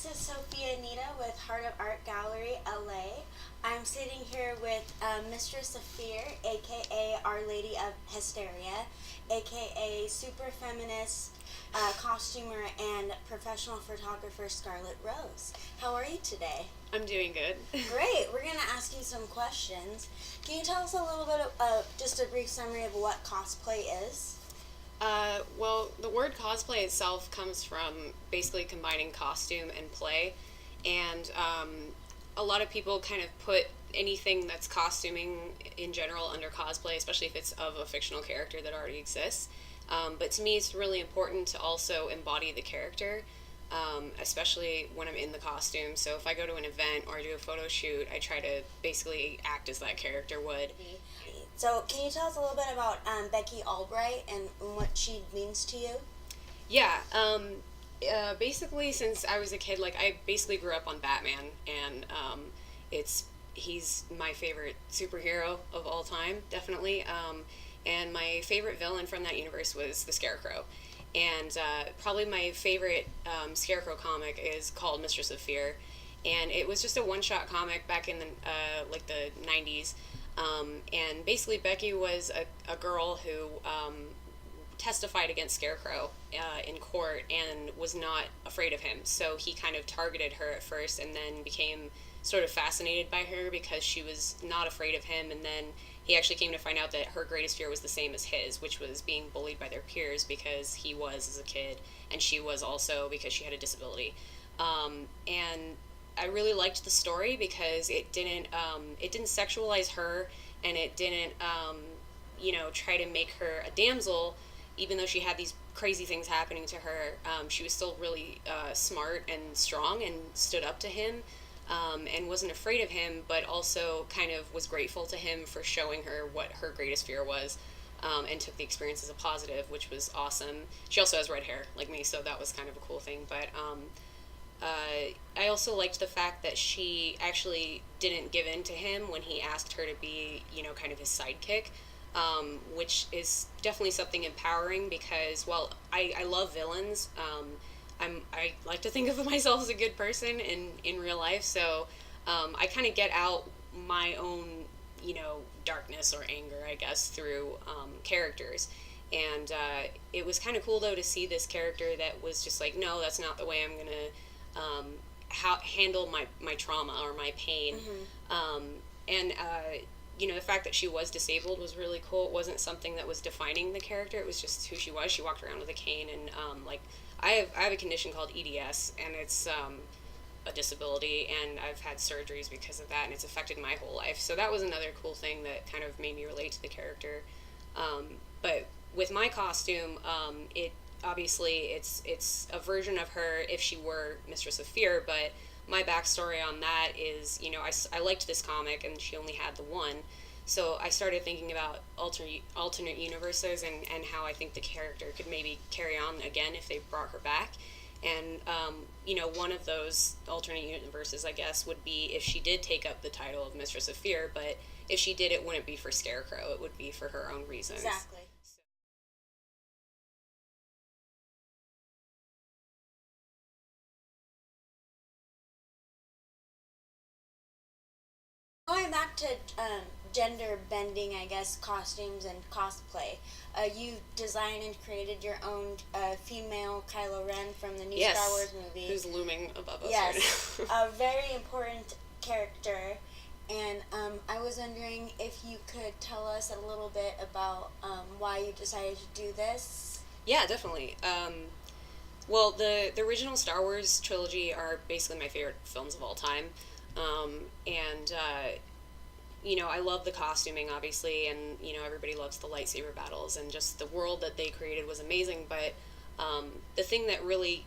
this is Sophia Anita with Heart of Art Gallery, LA. I'm sitting here with Mistress Sophia, aka Our Lady of Hysteria, aka super feminist costumer and professional photographer Scarlet Rose. How are you today? I'm doing good. Great. We're going to ask you some questions. Can you tell us a little bit of just a brief summary of what cosplay is? Well, the word cosplay itself comes from basically combining costume and play, and a lot of people kind of put anything that's costuming in general under cosplay, especially if it's of a fictional character that already exists. But to me, it's really important to also embody the character, especially when I'm in the costume. So if I go to an event or I do a photo shoot, I try to basically act as that character would. So, can you tell us a little bit about Becky Albright and what she means to you? Yeah, basically, since I was a kid, like, I basically grew up on Batman, and he's my favorite superhero of all time, definitely. And my favorite villain from that universe was the Scarecrow. And probably my favorite Scarecrow comic is called Mistress of Fear, and it was just a one-shot comic back in the like the 90s. And basically, Becky was a girl who testified against Scarecrow in court and was not afraid of him. So he kind of targeted her at first and then became sort of fascinated by her because she was not afraid of him. And then he actually came to find out that her greatest fear was the same as his, which was being bullied by their peers because he was as a kid, and she was also because she had a disability. And I really liked the story because it didn't sexualize her, and it didn't try to make her a damsel, even though she had these crazy things happening to her. She was still really smart and strong and stood up to him, and wasn't afraid of him, but also kind of was grateful to him for showing her what her greatest fear was. And took the experience as a positive, which was awesome. She also has red hair like me, so that was kind of a cool thing. But I also liked the fact that she actually didn't give in to him when he asked her to be, kind of his sidekick, which is definitely something empowering because, while I love villains, I like to think of myself as a good person in real life, so I kind of get out my own, darkness or anger, I guess, through characters. And it was kind of cool, though, to see this character that was just like, no, that's not the way I'm going to handle my trauma or my pain. Mm-hmm. And the fact that she was disabled was really cool. It wasn't something that was defining the character. It was just who she was. She walked around with a cane, and I have a condition called EDS, and it's a disability, and I've had surgeries because of that, and it's affected my whole life. So that was another cool thing that kind of made me relate to the character. But with my costume, it obviously it's a version of her if she were Mistress of Fear, but my backstory on that is, I liked this comic and she only had the one, so I started thinking about alternate universes and how I think the character could maybe carry on again if they brought her back. And one of those alternate universes, I guess, would be if she did take up the title of Mistress of Fear, but if she did, it wouldn't be for Scarecrow, it would be for her own reasons. Exactly. Going back to gender bending, I guess, costumes and cosplay, you designed and created your own female Kylo Ren from the new Yes, Star Wars movie. Who's looming above us Yes, right now. a very important character. And I was wondering if you could tell us a little bit about why you decided to do this. Yeah, definitely. Well, the original Star Wars trilogy are basically my favorite films of all time. And I love the costuming, obviously, and, everybody loves the lightsaber battles, and just the world that they created was amazing. But the thing that really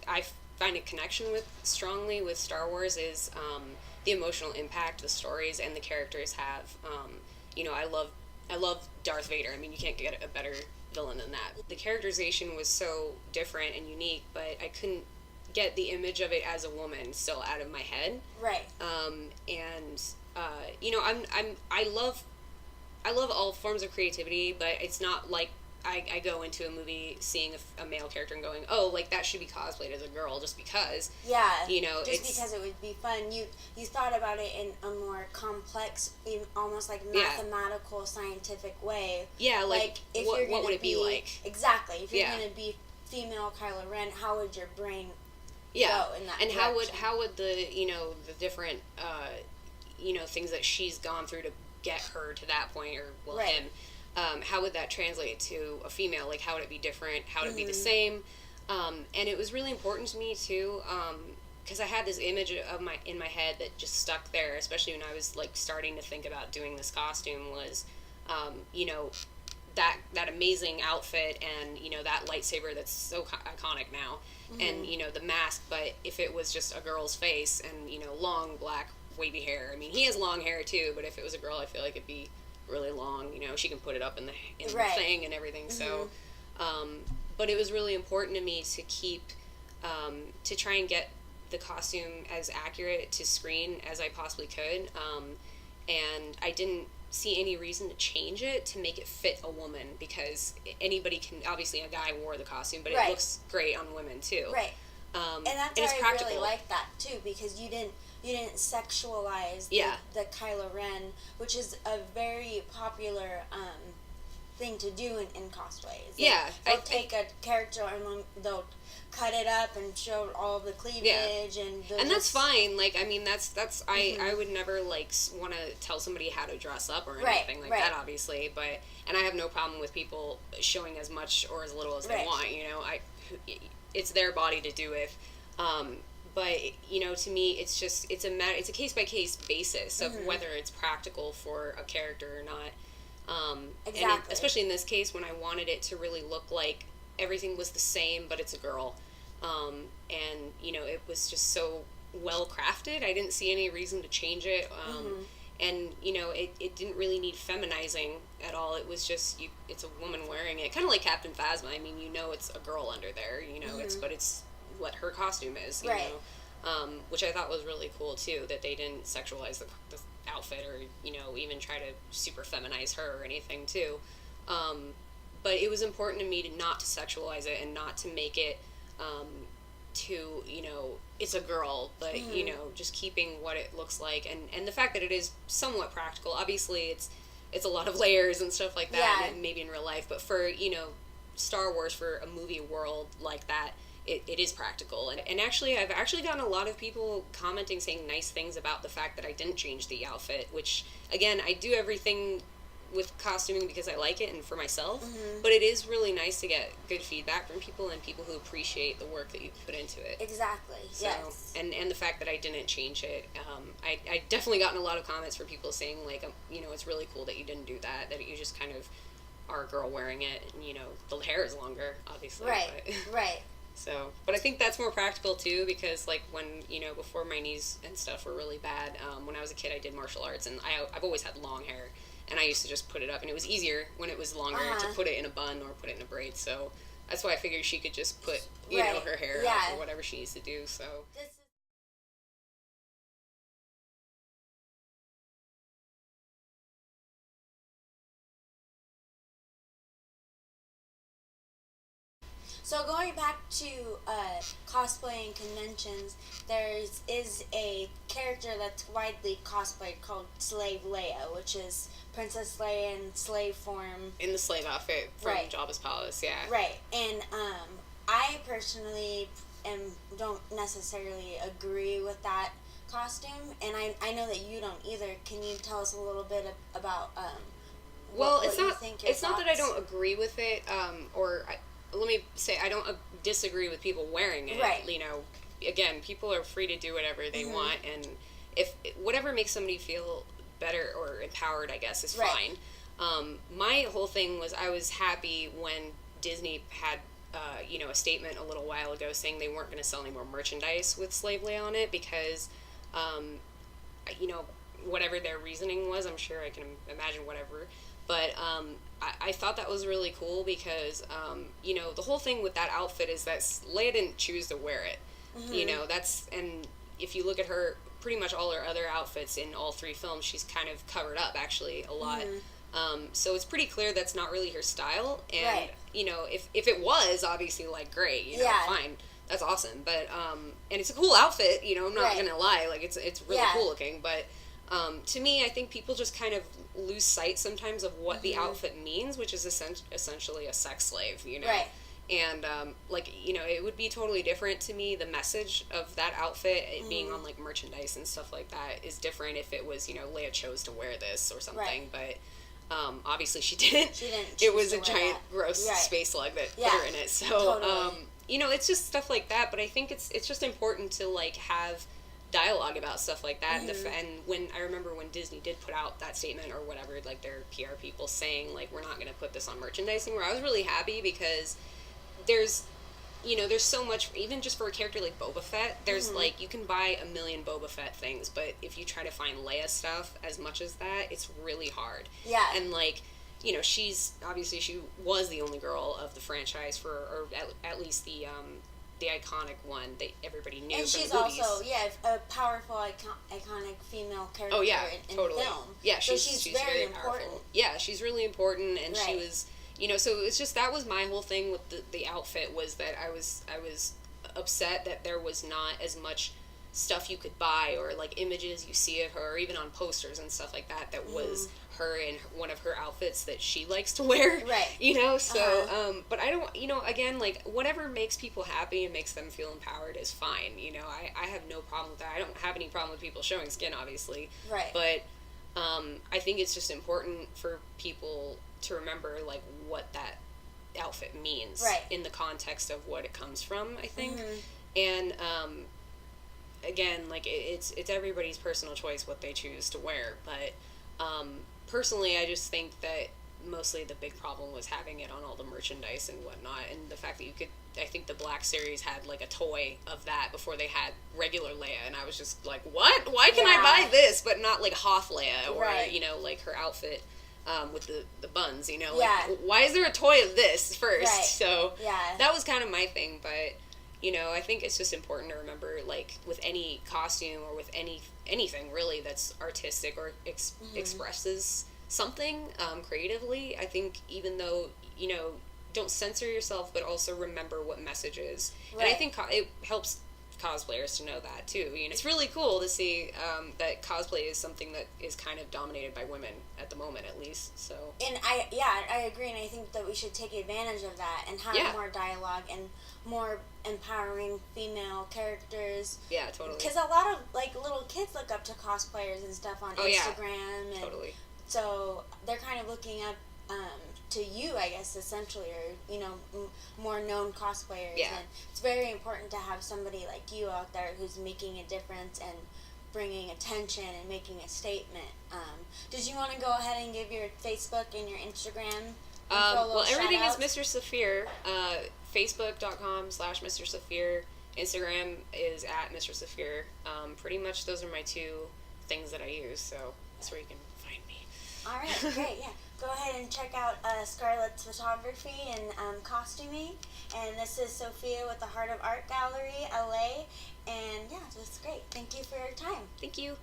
I find a connection with strongly with Star Wars is the emotional impact the stories and the characters have. I love Darth Vader. I mean, you can't get a better villain than that. The characterization was so different and unique, but I couldn't get the image of it as a woman still out of my head. Right. And I love all forms of creativity, but it's not like I go into a movie seeing a male character and going, oh, like, that should be cosplayed as a girl just because. Yeah. You know, just because it would be fun. You thought about it in a more complex, almost like mathematical, scientific way. Yeah, like if what, you're gonna what would it be like? Exactly. If you're going to be female Kylo Ren, how would your brain go in that and direction? how would the, you know, the different you know, things that she's gone through to get her to that point, or him, how would that translate to a female? Like, how would it be different? How would it be the same? And it was really important to me too, because I had this image in my head that just stuck there, especially when I was like starting to think about doing this costume, was you know, that amazing outfit, and you know, that lightsaber that's so iconic now, and you know, the mask. But if it was just a girl's face and, you know, long black wavy hair, I mean, he has long hair too, but if it was a girl, I feel like it'd be really long. You know, she can put it up in the thing and everything. So but it was really important to me to keep to try and get the costume as accurate to screen as I possibly could, and I didn't see any reason to change it to make it fit a woman, because anybody can, obviously a guy wore the costume, but it looks great on women too. And that's why I really like that too, because you didn't sexualize the Kylo Ren, which is a very popular thing to do in cosplays. They'll take a character and they'll cut it up and show all the cleavage, and that's fine. Like, I mean, that's I would never like want to tell somebody how to dress up or anything like that, obviously. But and I have no problem with people showing as much or as little as they want. You know, it's their body to do with. But you know, to me, it's just it's a case by case basis of whether it's practical for a character or not. And especially in this case, when I wanted it to really look like everything was the same, but it's a girl, and you know, it was just so well crafted. I didn't see any reason to change it, and you know, it didn't really need feminizing at all. It was just it's a woman wearing it, kind of like Captain Phasma. I mean, you know, it's a girl under there, you know, but it's what her costume is, you know, which I thought was really cool too, that they didn't sexualize the outfit, or you know, even try to super feminize her or anything too. But it was important to me not to sexualize it and not to make it to, you know, it's a girl, but you know, just keeping what it looks like, and the fact that it is somewhat practical. Obviously it's a lot of layers and stuff like that, and maybe in real life, but for, you know, Star Wars, for a movie world like that, it is practical. And actually, I've actually gotten a lot of people commenting, saying nice things about the fact that I didn't change the outfit, which, again, I do everything with costuming because I like it and for myself, but it is really nice to get good feedback from people and people who appreciate the work that you put into it. Exactly, so, and the fact that I didn't change it, I definitely gotten a lot of comments from people saying, like, you know, it's really cool that you didn't do that you just kind of are a girl wearing it, and, you know, the hair is longer, obviously. Right. So, but I think that's more practical too, because like when, you know, before my knees and stuff were really bad, when I was a kid I did martial arts, and I've always had long hair, and I used to just put it up, and it was easier when it was longer to put it in a bun or put it in a braid, so that's why I figured she could just put, you know, her hair up or whatever she needs to do, so. So going back to cosplaying conventions, is a character that's widely cosplayed called Slave Leia, which is Princess Leia in slave form. In the slave outfit from Jabba's palace, yeah. Right, and I personally don't necessarily agree with that costume, and I know that you don't either. Can you tell us a little bit about what you think your it's not that I don't agree with it, let me say, I don't disagree with people wearing it. Right. You know, again, people are free to do whatever they want, and if whatever makes somebody feel better or empowered, I guess, is fine. My whole thing was, I was happy when Disney had, you know, a statement a little while ago saying they weren't going to sell any more merchandise with Slave Leia on it because, you know, whatever their reasoning was, I'm sure I can imagine whatever. But I thought that was really cool because, you know, the whole thing with that outfit is that Leia didn't choose to wear it. You know, and if you look at her, pretty much all her other outfits in all three films, she's kind of covered up, actually, a lot. So it's pretty clear that's not really her style. And, Right. you know, if it was, obviously, like, great, you know, Yeah. fine. That's awesome. But, and it's a cool outfit, you know, I'm not Right. gonna lie. Like, it's really Yeah. cool looking. But, to me, I think people just kind of lose sight sometimes of what the outfit means, which is essentially a sex slave, you know? Right. And, like, you know, it would be totally different to me. The message of that outfit, it being on, like, merchandise and stuff like that, is different if it was, you know, Leia chose to wear this or something. Right. But, obviously she didn't. She didn't It choose was to a wear giant, that. gross Right. space slug that Yeah, put her in it. So, totally. you know, it's just stuff like that. But I think it's just important to, like, have dialogue about stuff like that. And when I remember when Disney did put out that statement or whatever, like their PR people saying, like, we're not going to put this on merchandise anymore, I was really happy because there's, you know, there's so much, even just for a character like Boba Fett, there's like, you can buy a million Boba Fett things, but if you try to find Leia stuff as much as that, it's really hard. Yeah. And, like, you know, she was the only girl of the franchise or at least the iconic one that everybody knew And from she's the movies. also, a powerful, iconic female character Oh yeah, in totally. film. Yeah, so she's very powerful. important. Yeah, she's really important, and she Right. was, you know, so it's just, that was my whole thing with the outfit, was that I was upset that there was not as much stuff you could buy or like images you see of her, or even on posters and stuff like that, that was her in one of her outfits that she likes to wear. Right. You know, so but I don't, you know, again, like, whatever makes people happy and makes them feel empowered is fine. You know, I have no problem with that. I don't have any problem with people showing skin, obviously. Right. But I think it's just important for people to remember, like, what that outfit means Right. in the context of what it comes from, I think. And again, like, it's everybody's personal choice what they choose to wear, but personally, I just think that mostly the big problem was having it on all the merchandise and whatnot, and the fact that you could, I think the Black Series had like a toy of that before they had regular Leia, and I was just like, what? Why can I buy this but not like Hoth Leia, or Right. you know, like her outfit with the buns, you know, Yeah. like, why is there a toy of this first? Right. So Yeah. that was kind of my thing, but you know, I think it's just important to remember, like, with any costume or with anything really that's artistic or expresses something creatively, I think even though, you know, don't censor yourself, but also remember what message is. Right. And I think it helps cosplayers to know that too. You know, it's really cool to see that cosplay is something that is kind of dominated by women at the moment, at least. So. And I agree, and I think that we should take advantage of that and have more dialogue and more empowering female characters. Yeah, totally. Because a lot of, like, little kids look up to cosplayers and stuff on Instagram. And totally. so they're kind of looking up to you, I guess, essentially, or, you know, more known cosplayers. Yeah. And it's very important to have somebody like you out there who's making a difference and bringing attention and making a statement. Did you want to go ahead and give your Facebook and your Instagram? Well, everything is Mr. Sophia. Facebook.com/Mr. Sophia. Instagram is at Mr. Sophia. Pretty much those are my two things that I use, so that's where you can find me. All right, great, yeah. Go ahead and check out Scarlet's photography and costuming. And this is Sophia with the Heart of Art Gallery, LA. And yeah, that's great. Thank you for your time. Thank you.